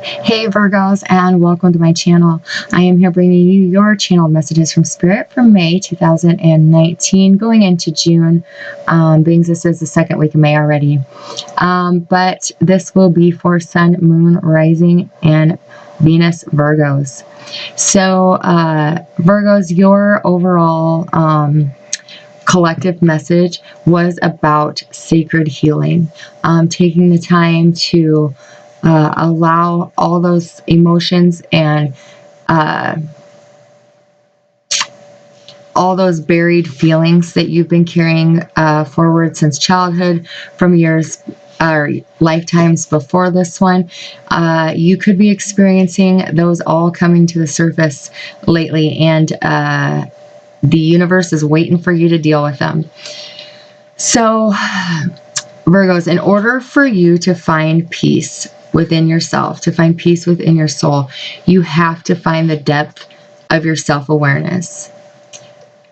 Hey Virgos, and welcome to my channel. I am here bringing you your channeled messages from Spirit for May 2019 going into June. Brings us as the second week of May already. But this will be for Sun, Moon, Rising, and Venus Virgos. So Virgos, your overall collective message was about sacred healing, taking the time to allow all those emotions and all those buried feelings that you've been carrying forward since childhood, from years or lifetimes before this one. You could be experiencing those all coming to the surface lately, and the universe is waiting for you to deal with them. So, Virgos, in order for you to find peace within yourself, to find peace within your soul, you have to find the depth of your self-awareness.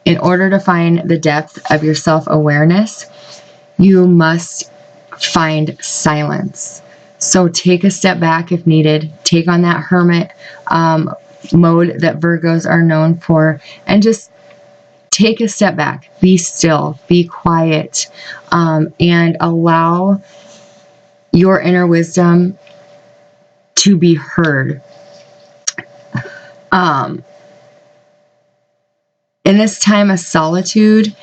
In order to find the depth of your self-awareness, you must find silence. So take a step back if needed. Take on that hermit mode that Virgos are known for, and just take a step back. Be still, be quiet, and allow your inner wisdom to be heard. In this time of solitude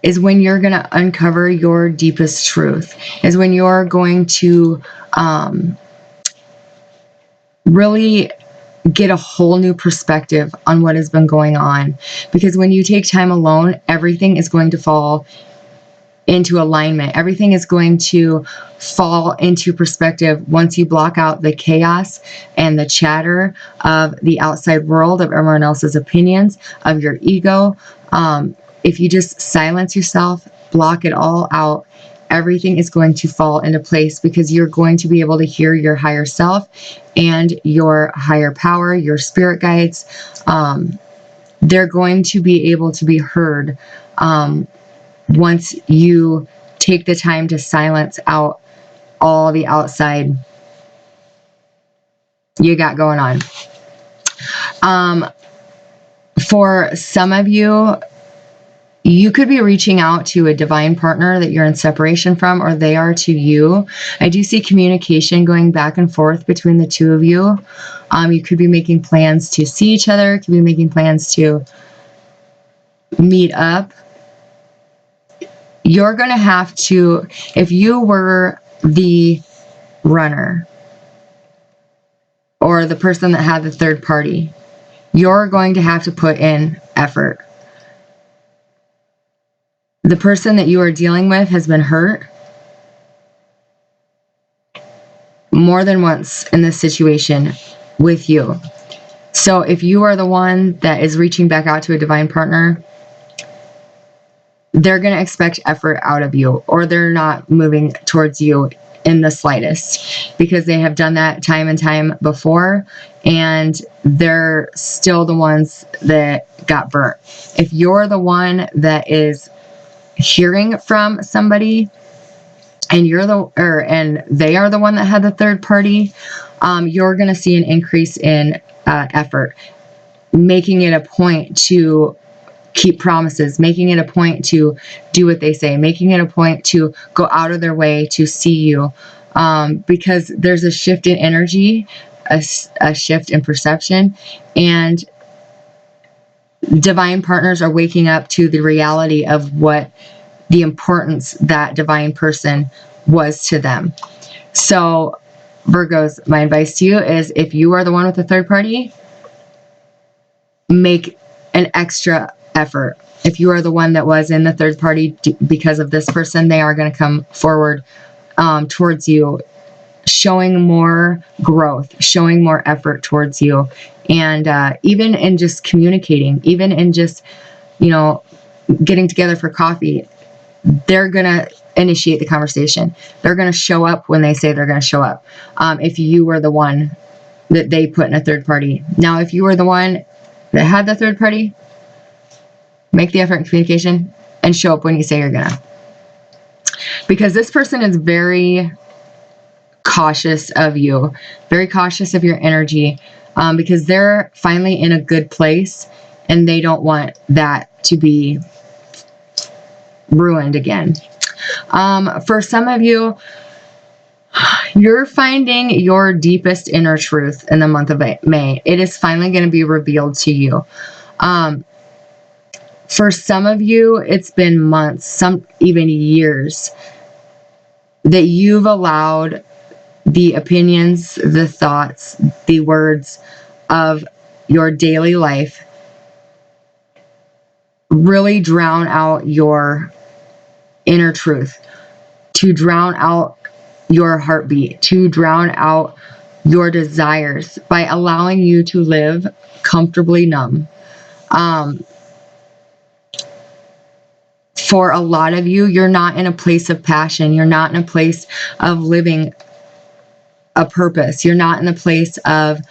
is when you're going to uncover your deepest truth, is when you're going to really get a whole new perspective on what has been going on. Because when you take time alone, everything is going to fall into alignment. Everything is going to fall into perspective once you block out the chaos and the chatter of the outside world, of everyone else's opinions, of your ego. If you just silence yourself, block it all out, everything is going to fall into place, because you're going to be able to hear your higher self and your higher power, your spirit guides. They're going to be able to be heard once you take the time to silence out all the outside you got going on. For some of you, you could be reaching out to a divine partner that you're in separation from, or they are to you. I do see communication going back and forth between the two of you. You could be making plans to see each other, could be making plans to meet up. You're going to have to, if you were the runner or the person that had the third party, you're going to have to put in effort. The person that you are dealing with has been hurt more than once in this situation with you. So if you are the one that is reaching back out to a divine partner, they're going to expect effort out of you, or they're not moving towards you in the slightest, because they have done that time and time before, and they're still the ones that got burnt. If you're the one that is hearing from somebody, and they are the one that had the third party, you're going to see an increase in effort, making it a point to keep promises, making it a point to do what they say, making it a point to go out of their way to see you, because there's a shift in energy, a shift in perception, and divine partners are waking up to the reality of what the importance that divine person was to them. So Virgos, my advice to you is, if you are the one with the third party, make an extra effort. If you are the one that was in the third party because of this person, they are going to come forward towards you, showing more growth, showing more effort towards you. And even in just communicating, even in just, getting together for coffee, they're going to initiate the conversation. They're going to show up when they say they're going to show up. If you were the one that they put in a third party. Now, if you were the one that had the third party, make the effort in communication and show up when you say you're gonna. Because this person is very cautious of you, very cautious of your energy, because they're finally in a good place and they don't want that to be ruined again. For some of you, you're finding your deepest inner truth in the month of May. It is finally going to be revealed to you. For some of you, it's been months, some even years, that you've allowed the opinions, the thoughts, the words of your daily life really drown out your inner truth, to drown out your heartbeat, to drown out your desires by allowing you to live comfortably numb. For a lot of you, you're not in a place of passion. You're not in a place of living a purpose. You're not in the place of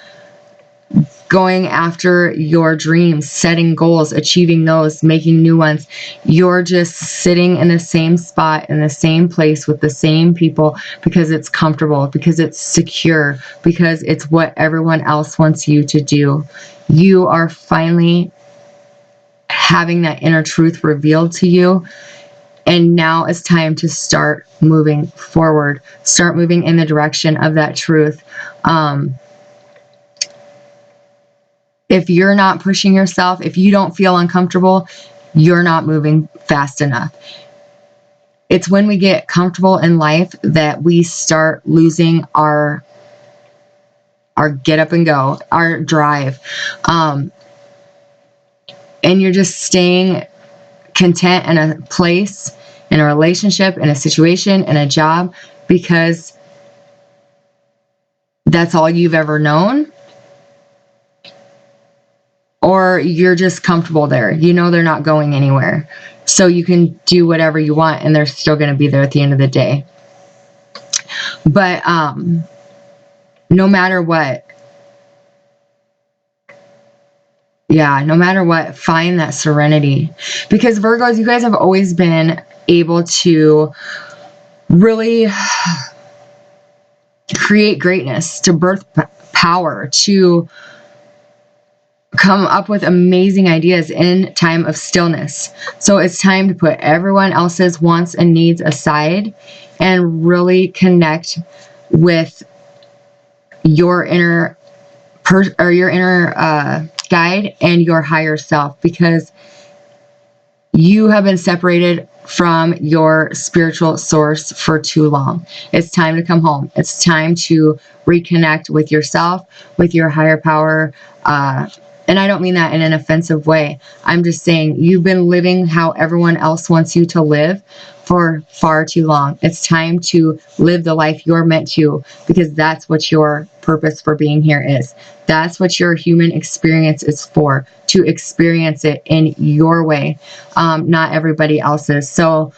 going after your dreams, setting goals, achieving those, making new ones. You're just sitting in the same spot, in the same place with the same people because it's comfortable, because it's secure, because it's what everyone else wants you to do. You are finally having that inner truth revealed to you. And now it's time to start moving forward, start moving in the direction of that truth. If you're not pushing yourself, if you don't feel uncomfortable, you're not moving fast enough. It's when we get comfortable in life that we start losing our get up and go, our drive. And you're just staying content in a place, in a relationship, in a situation, in a job, because that's all you've ever known. Or you're just comfortable there. You know they're not going anywhere. So you can do whatever you want and they're still going to be there at the end of the day. But no matter what, no matter what, find that serenity. Because Virgos, you guys have always been able to really create greatness, to birth power, to come up with amazing ideas in time of stillness. So it's time to put everyone else's wants and needs aside and really connect with your inner guide and your higher self, because you have been separated from your spiritual source for too long. It's time to come home. It's time to reconnect with yourself, with your higher power. And I don't mean that in an offensive way. I'm just saying you've been living how everyone else wants you to live for far too long. It's time to live the life you're meant to, because that's what your purpose for being here is. That's what your human experience is for, to experience it in your way, not everybody else's. So,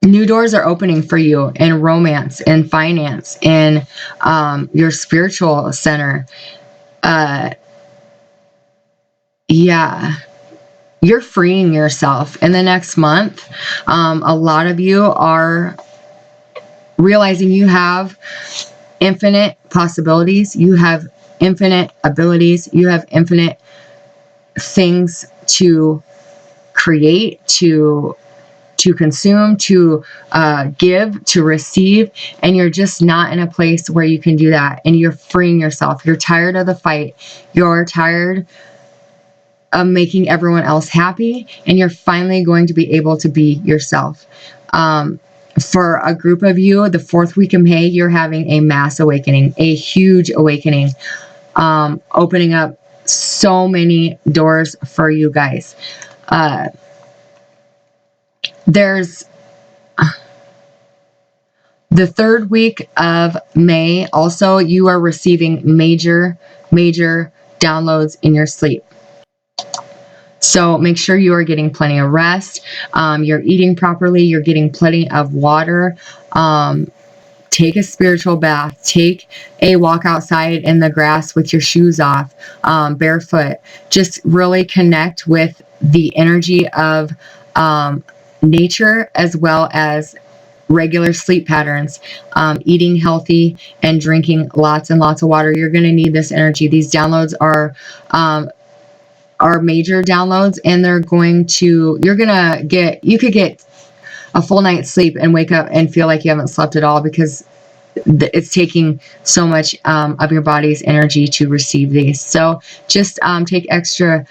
new doors are opening for you in romance, in finance, in your spiritual center. You're freeing yourself in the next month. A lot of you are realizing you have infinite possibilities. You have infinite abilities. You have infinite things to create, to consume, to give, to receive, and you're just not in a place where you can do that, and you're freeing yourself. You're tired of the fight. You're tired of making everyone else happy, and you're finally going to be able to be yourself. For a group of you, the 4th week of May, you're having a mass awakening, a huge awakening, opening up so many doors for you guys. There's the 3rd week of May. Also, you are receiving major downloads in your sleep. So make sure you are getting plenty of rest. You're eating properly. You're getting plenty of water. Take a spiritual bath. Take a walk outside in the grass with your shoes off, barefoot. Just really connect with the energy of nature, as well as regular sleep patterns, eating healthy, and drinking lots and lots of water. You're going to need this energy. These downloads are major downloads, and you could get a full night's sleep and wake up and feel like you haven't slept at all, because it's taking so much of your body's energy to receive these. So just take extra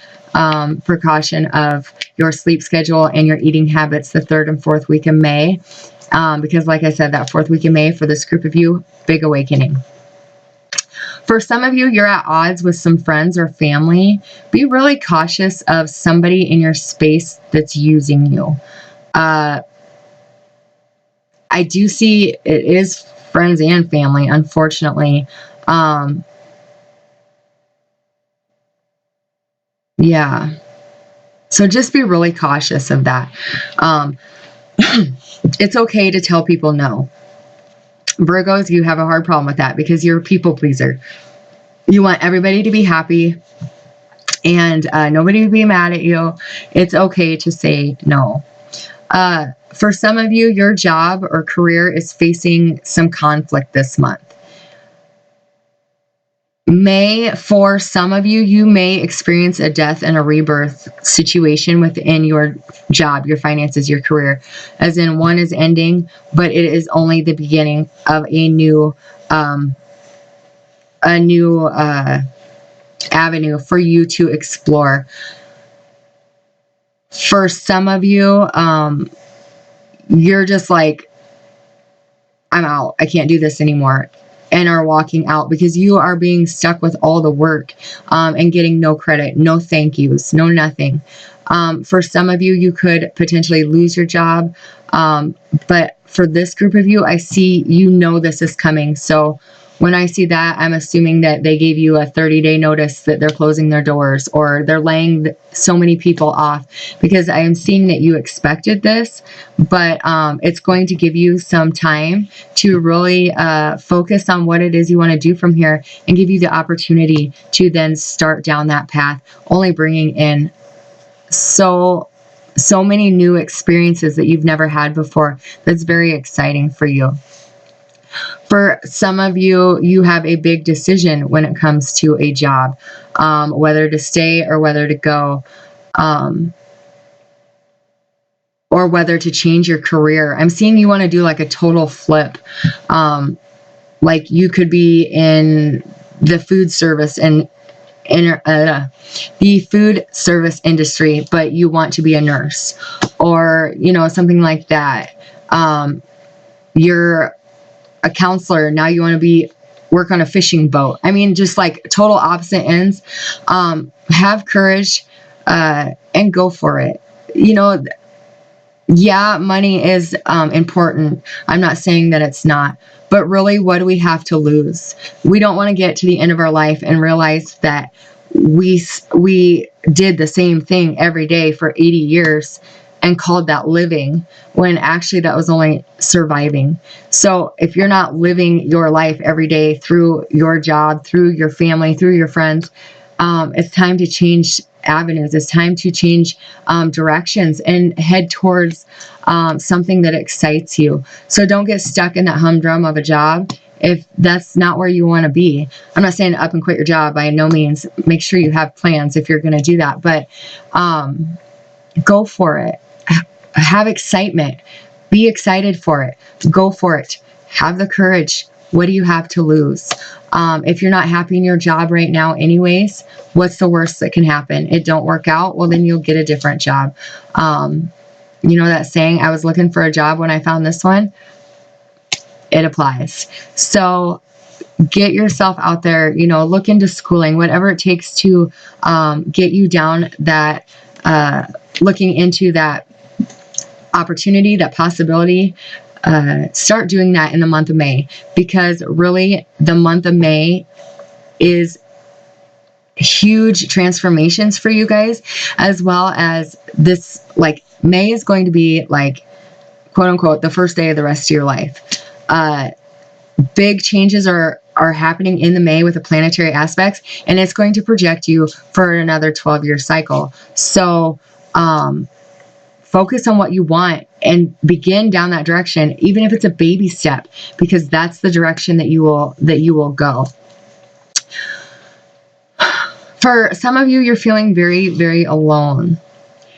precaution of your sleep schedule and your eating habits the 3rd and 4th week of May, because like I said, that 4th week of May for this group of you, big awakening. For some of you, you're at odds with some friends or family. Be really cautious of somebody in your space that's using you. I do see it is friends and family, unfortunately. Yeah. So just be really cautious of that. It's okay to tell people no. Virgos, you have a hard problem with that because you're a people pleaser. You want everybody to be happy and nobody to be mad at you. It's okay to say no. For some of you, your job or career is facing some conflict this month. For some of you, you may experience a death and a rebirth situation within your job, your finances, your career. As in, one is ending, but it is only the beginning of a new avenue for you to explore. For some of you, you're just like, I'm out. I can't do this anymore. And are walking out because you are being stuck with all the work and getting no credit, no thank yous, no nothing. For some of you, you could potentially lose your job. But for this group of you, I see this is coming. So when I see that, I'm assuming that they gave you a 30-day notice that they're closing their doors, or they're laying so many people off, because I am seeing that you expected this, but it's going to give you some time to really focus on what it is you want to do from here and give you the opportunity to then start down that path, only bringing in so many new experiences that you've never had before. That's very exciting for you. For some of you, you have a big decision when it comes to a job, whether to stay or whether to go, or whether to change your career. I'm seeing you want to do like a total flip. Like you could be in the food service and the food service industry, but you want to be a nurse, or, something like that. You're a counselor. Now you want to work on a fishing boat. I mean, just like total opposite ends. Have courage, and go for it. Yeah, money is important. I'm not saying that it's not, but really, what do we have to lose? We don't want to get to the end of our life and realize that we did the same thing every day for 80 years and called that living, when actually that was only surviving. So if you're not living your life every day through your job, through your family, through your friends, it's time to change avenues. It's time to change directions and head towards something that excites you. So don't get stuck in that humdrum of a job if that's not where you want to be. I'm not saying up and quit your job, by no means. Make sure you have plans if you're going to do that, but go for it. Have excitement. Be excited for it. Go for it. Have the courage. What do you have to lose? If you're not happy in your job right now anyways, what's the worst that can happen? It don't work out. Well, then you'll get a different job. That saying, I was looking for a job when I found this one. It applies. So get yourself out there, look into schooling, whatever it takes to get you down that, looking into that opportunity, that possibility. Start doing that in the month of May, because really the month of May is huge transformations for you guys, as well as this, like, May is going to be like, quote unquote, the first day of the rest of your life. Big changes are happening in the May with the planetary aspects, and it's going to project you for another 12-year cycle. So, focus on what you want and begin down that direction, even if it's a baby step, because that's the direction that you will go. For some of you, you're feeling very, very alone.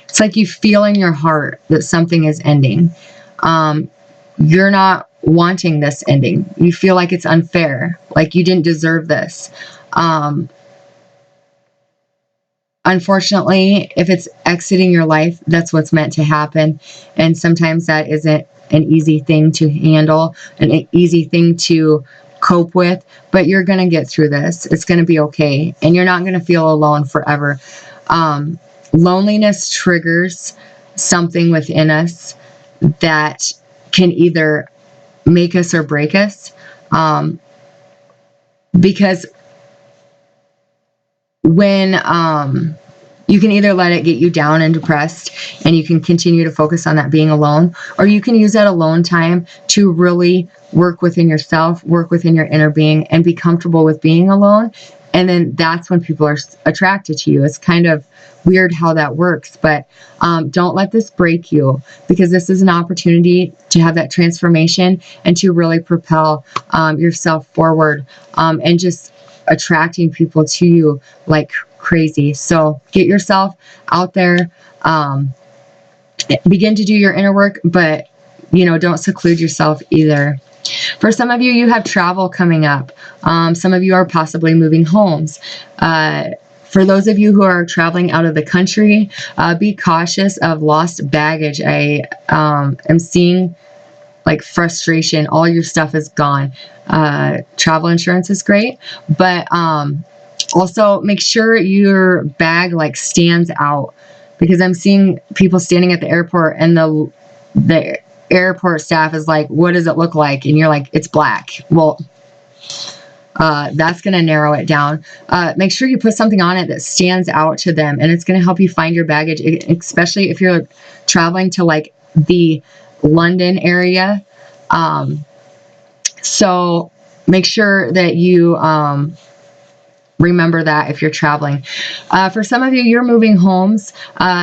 It's like you feel in your heart that something is ending. You're not wanting this ending. You feel like it's unfair, like you didn't deserve this. Unfortunately, if it's exiting your life, that's what's meant to happen. And sometimes that isn't an easy thing to handle, an easy thing to cope with, but you're going to get through this. It's going to be okay. And you're not going to feel alone forever. Loneliness triggers something within us that can either make us or break us. Because when you can either let it get you down and depressed, and you can continue to focus on that being alone, or you can use that alone time to really work within yourself, work within your inner being, and be comfortable with being alone. And then that's when people are attracted to you. It's kind of weird how that works, but don't let this break you, because this is an opportunity to have that transformation and to really propel yourself forward, and just attracting people to you like crazy. So get yourself out there, begin to do your inner work, but don't seclude yourself either. For some of you, you have travel coming up. Some of you are possibly moving homes. For those of you who are traveling out of the country, be cautious of lost baggage. I am seeing like frustration. All your stuff is gone. Travel insurance is great, but also make sure your bag like stands out, because I'm seeing people standing at the airport and the airport staff is like, what does it look like? And you're like, it's black. Well, that's going to narrow it down. Make sure you put something on it that stands out to them, and it's going to help you find your baggage, especially if you're traveling to like the London area. So make sure that you remember that if you're traveling. For some of you, you're moving homes.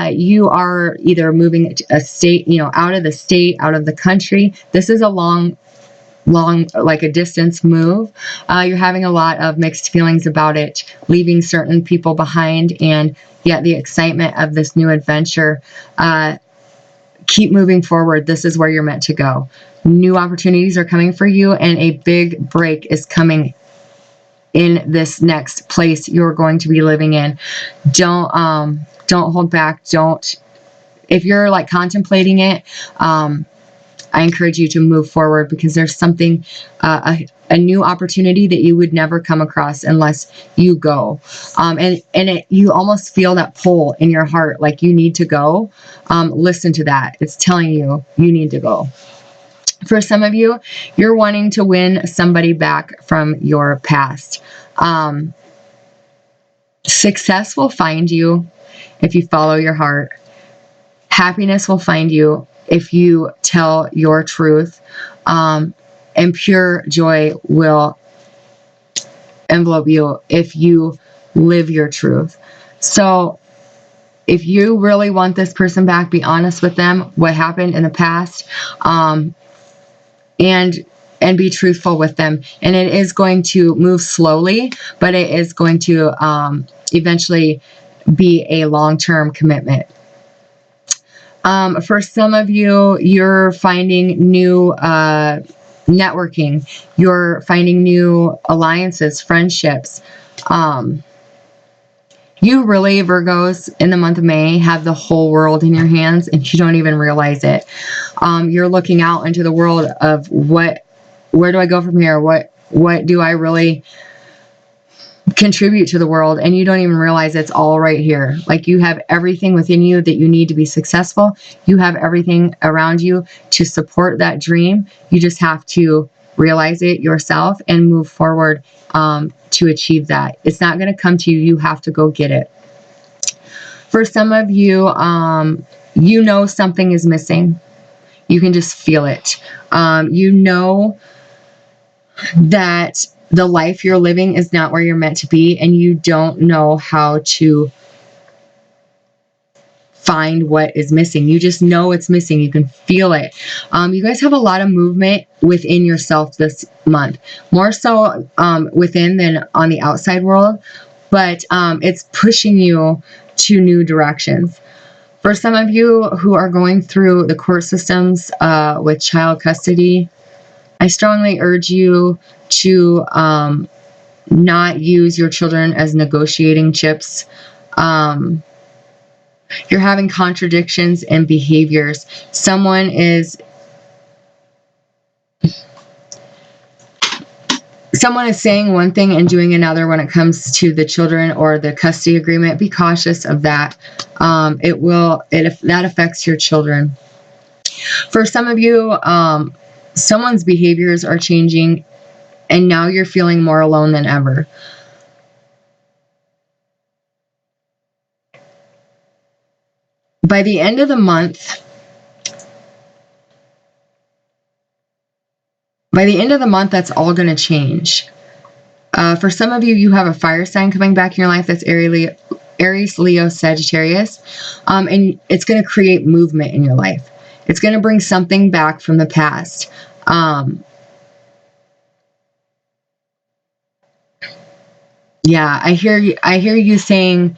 You are either moving a state, out of the state, out of the country. This is a long, like a distance move. You're having a lot of mixed feelings about it, leaving certain people behind, and yet the excitement of this new adventure. Keep moving forward. This is where you're meant to go. New opportunities are coming for you, and a big break is coming in this next place you're going to be living in. Don't hold back. If you're like contemplating it, I encourage you to move forward, because there's something, a new opportunity that you would never come across unless you go. You almost feel that pull in your heart, like you need to go. Listen to that. It's telling you need to go. For some of you, you're wanting to win somebody back from your past. Success will find you if you follow your heart. Happiness will find you if you tell your truth. And pure joy will envelope you if you live your truth. So if you really want this person back, be honest with them, what happened in the past, and be truthful with them. And it is going to move slowly, but it is going to eventually be a long-term commitment. For some of you, you're finding new networking. You're finding new alliances, friendships. You really, Virgos, in the month of May, have the whole world in your hands, and you don't even realize it. You're looking out into the world of where do I go from here? What do I really contribute to the world? And you don't even realize it's all right here. Like, you have everything within you that you need to be successful. You have everything around you to support that dream. You just have to realize it yourself and move forward to achieve that. It's not going to come to you. You have to go get it. For some of you, something is missing. You can just feel it. You know that the life you're living is not where you're meant to be, and you don't know how to find what is missing. You just know it's missing. You can feel it. You guys have a lot of movement within yourself this month, more so within than on the outside world, but it's pushing you to new directions. For some of you who are going through the court systems with child custody, I strongly urge you to not use your children as negotiating chips. You're having contradictions in behaviors. Someone is saying one thing and doing another when it comes to the children or the custody agreement. Be cautious of that. If that affects your children. For some of you, someone's behaviors are changing, and now you're feeling more alone than ever. By the end of the month, that's all going to change. For some of you, you have a fire sign coming back in your life that's Aries, Leo, Sagittarius, and it's going to create movement in your life. It's going to bring something back from the past. Yeah, I hear you saying,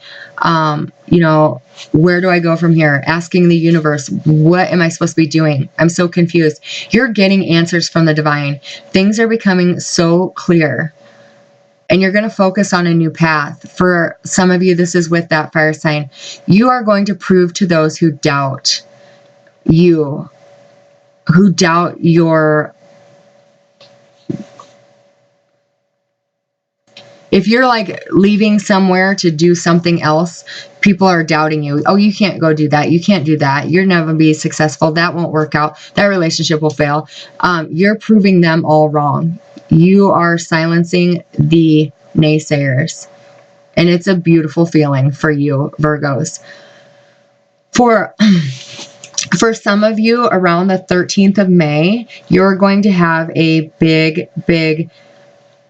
where do I go from here? Asking the universe, what am I supposed to be doing? I'm so confused. You're getting answers from the divine. Things are becoming so clear. And you're going to focus on a new path. For some of you, this is with that fire sign. You are going to prove to those who doubt you, who doubt your... If you're like leaving somewhere to do something else, people are doubting you. Oh, you can't go do that. You can't do that. You're never going to be successful. That won't work out. That relationship will fail. You're proving them all wrong. You are silencing the naysayers. And it's a beautiful feeling for you, Virgos. For some of you, around the 13th of May, you're going to have a big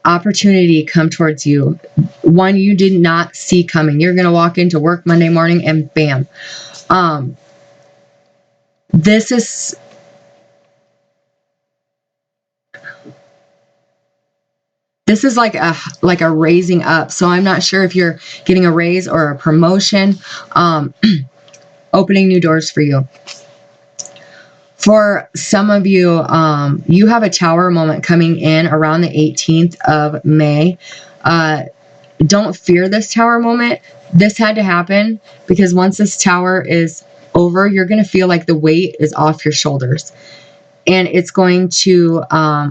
opportunity come towards you. One you did not see coming. You're going to walk into work Monday morning and bam. This is like a raising up. So I'm not sure if you're getting a raise or a promotion, opening new doors for you. For some of you, you have a tower moment coming in around the 18th of May. Don't fear this tower moment. This had to happen because once this tower is over, you're going to feel like the weight is off your shoulders. And it's going to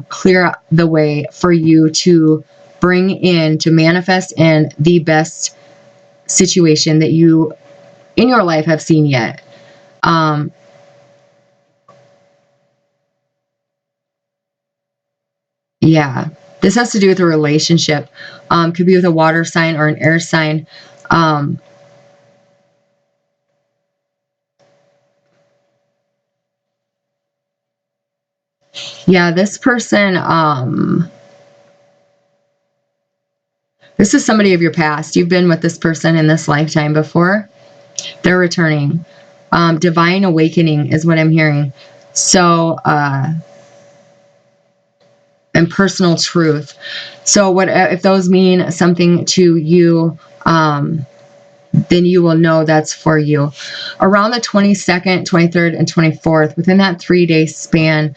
clear the way for you to manifest in the best situation that you in your life have seen yet. Yeah, this has to do with a relationship. Could be with a water sign or an air sign. Yeah, this person, this is somebody of your past. You've been with this person in this lifetime before. They're returning. Divine awakening is what I'm hearing. So, and personal truth. So what if those mean something to you, then you will know that's for you. Around the 22nd, 23rd, and 24th, within that 3-day span,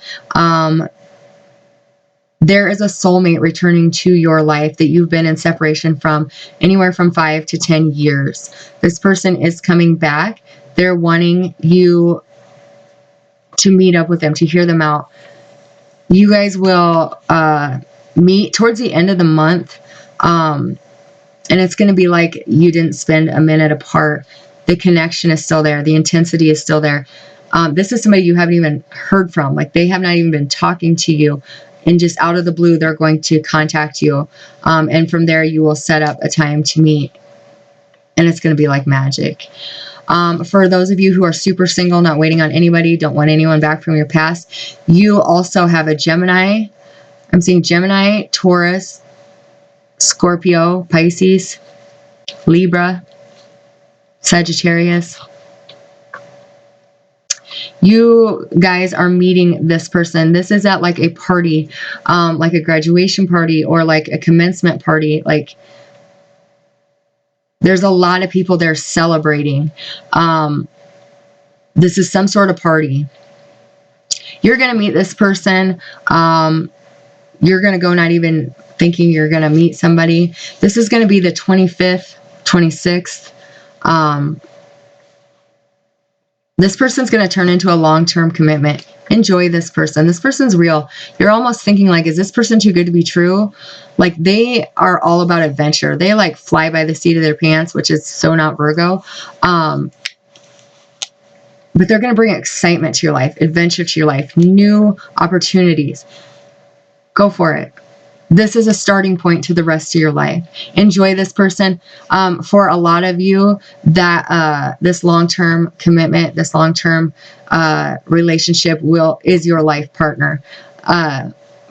there is a soulmate returning to your life that you've been in separation from anywhere from 5 to 10 years. This person is coming back. They're wanting you to meet up with them, to hear them out. You guys will meet towards the end of the month, and it's going to be like you didn't spend a minute apart. The connection is still there. The intensity is still there. This is somebody you haven't even heard from. Like they have not even been talking to you, and just out of the blue, they're going to contact you. And from there, you will set up a time to meet, and it's going to be like magic. For those of you who are super single, not waiting on anybody, don't want anyone back from your past, you also have a Gemini. I'm seeing Gemini, Taurus, Scorpio, Pisces, Libra, Sagittarius. You guys are meeting this person. This is at like a party, like a graduation party or like a commencement party. Like, there's a lot of people there celebrating. This is some sort of party. You're going to meet this person. You're going to go not even thinking you're going to meet somebody. This is going to be the 25th, 26th. This person's going to turn into a long-term commitment. Enjoy this person. This person's real. You're almost thinking like, is this person too good to be true? Like, they are all about adventure. They like fly by the seat of their pants, which is so not Virgo. But they're going to bring excitement to your life, adventure to your life, new opportunities. Go for it. This is a starting point to the rest of your life. Enjoy this person. For a lot of you, that this long-term commitment, this long-term relationship is your life partner.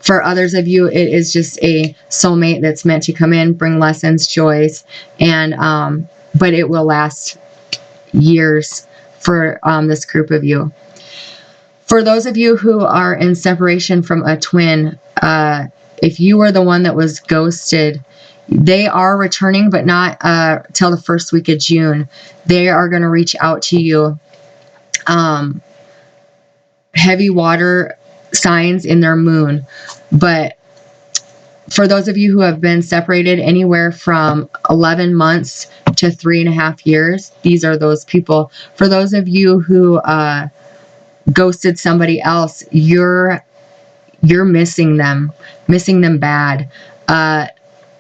For others of you, it is just a soulmate that's meant to come in, bring lessons, joys, and but it will last years for this group of you. For those of you who are in separation from a twin, if you were the one that was ghosted, they are returning, but not till the first week of June. They are going to reach out to you. Heavy water signs in their moon. But for those of you who have been separated anywhere from 11 months to 3.5 years, these are those people. For those of you who ghosted somebody else, you're missing them bad.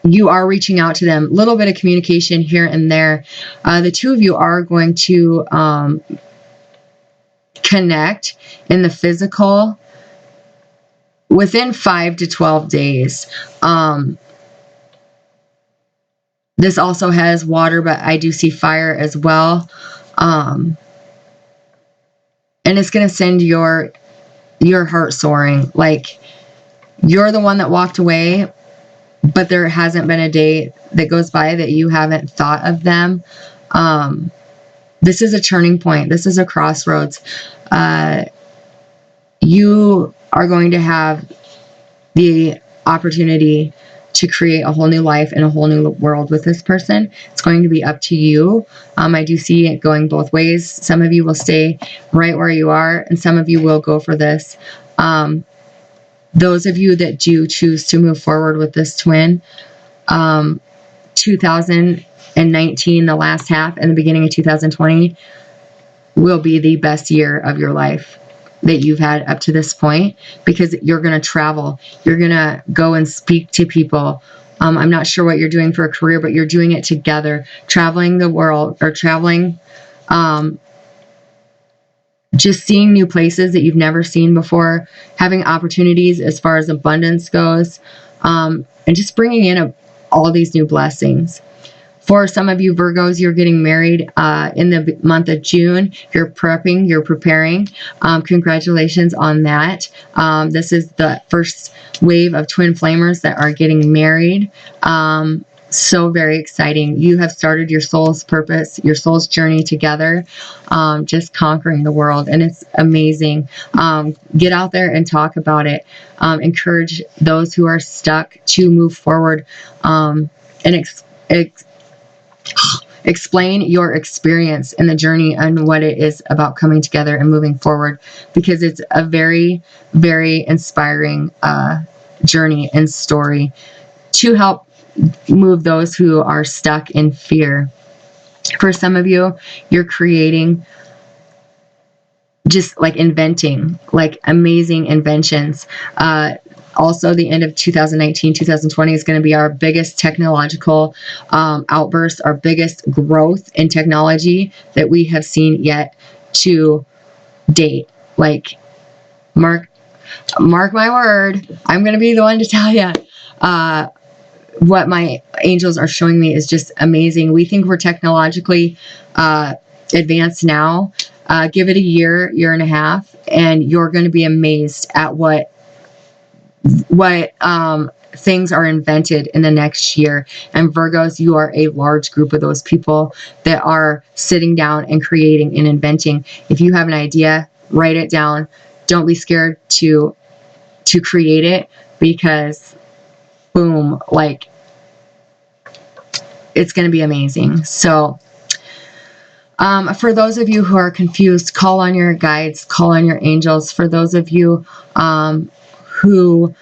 You are reaching out to them. A little bit of communication here and there. The two of you are going to connect in the physical within 5 to 12 days. This also has water, but I do see fire as well. And it's going to send your heart soaring. Like, you're the one that walked away, but there hasn't been a day that goes by that you haven't thought of them. This is a turning point. This is a crossroads. You are going to have the opportunity to create a whole new life and a whole new world with this person. It's going to be up to you. I do see it going both ways. Some of you will stay right where you are, and some of you will go for this. Those of you that do choose to move forward with this twin, 2019, the last half, and the beginning of 2020 will be the best year of your life that you've had up to this point, because you're going to travel. You're going to go and speak to people. I'm not sure what you're doing for a career, but you're doing it together, traveling the world, or traveling, just seeing new places that you've never seen before, having opportunities as far as abundance goes, and just bringing in all these new blessings. For some of you Virgos, you're getting married in the month of June. You're prepping, you're preparing. Congratulations on that. This is the first wave of twin flamers that are getting married. So very exciting. You have started your soul's purpose, your soul's journey together, just conquering the world. And it's amazing. Get out there and talk about it. Encourage those who are stuck to move forward, and explain your experience in the journey and what it is about coming together and moving forward, because it's a very, very inspiring journey and story to help move those who are stuck in fear. For some of you, you're creating, just like inventing, like amazing inventions. Also, the end of 2019, 2020 is going to be our biggest technological outburst, our biggest growth in technology that we have seen yet to date. Like, mark my word, I'm going to be the one to tell you. What my angels are showing me is just amazing. We think we're technologically advanced now. Give it a year and a half, and you're going to be amazed at what things are invented in the next year. And Virgos, you are a large group of those people that are sitting down and creating and inventing. If you have an idea, write it down. Don't be scared to create it, because boom, like, it's going to be amazing. So for those of you who are confused, call on your guides, call on your angels. For those of you who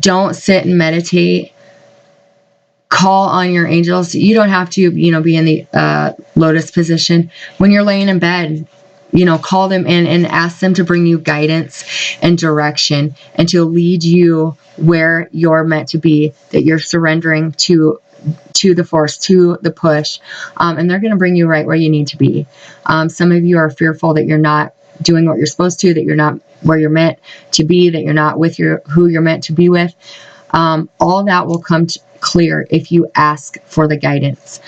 don't sit and meditate, call on your angels. You don't have to, be in the lotus position. When you're laying in bed, call them in and ask them to bring you guidance and direction, and to lead you where you're meant to be, that you're surrendering to the force, to the push, and they're going to bring you right where you need to be. Some of you are fearful that you're not doing what you're supposed to, that you're not where you're meant to be, that you're not with who you're meant to be with. All that will come clear if you ask for the guidance.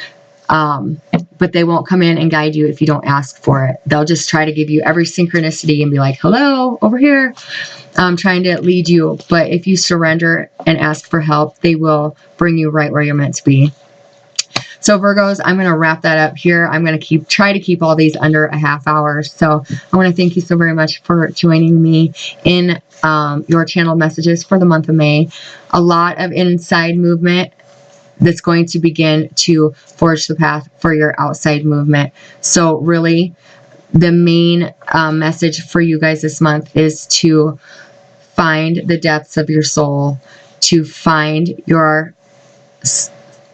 But they won't come in and guide you if you don't ask for it. They'll just try to give you every synchronicity and be like, hello, over here, trying to lead you. But if you surrender and ask for help, they will bring you right where you're meant to be. So Virgos, I'm going to wrap that up here. I'm going to try to keep all these under a half hour. So I want to thank you so very much for joining me in your channel messages for the month of May. A lot of inside movement that's going to begin to forge the path for your outside movement. So really, the main message for you guys this month is to find the depths of your soul, to find your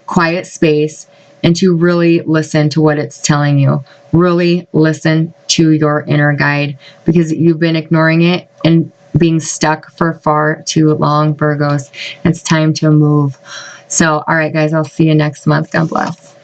quiet space, and to really listen to what it's telling you. Really listen to your inner guide, because you've been ignoring it and being stuck for far too long, Virgos. It's time to move. So, all right, guys, I'll see you next month. God bless.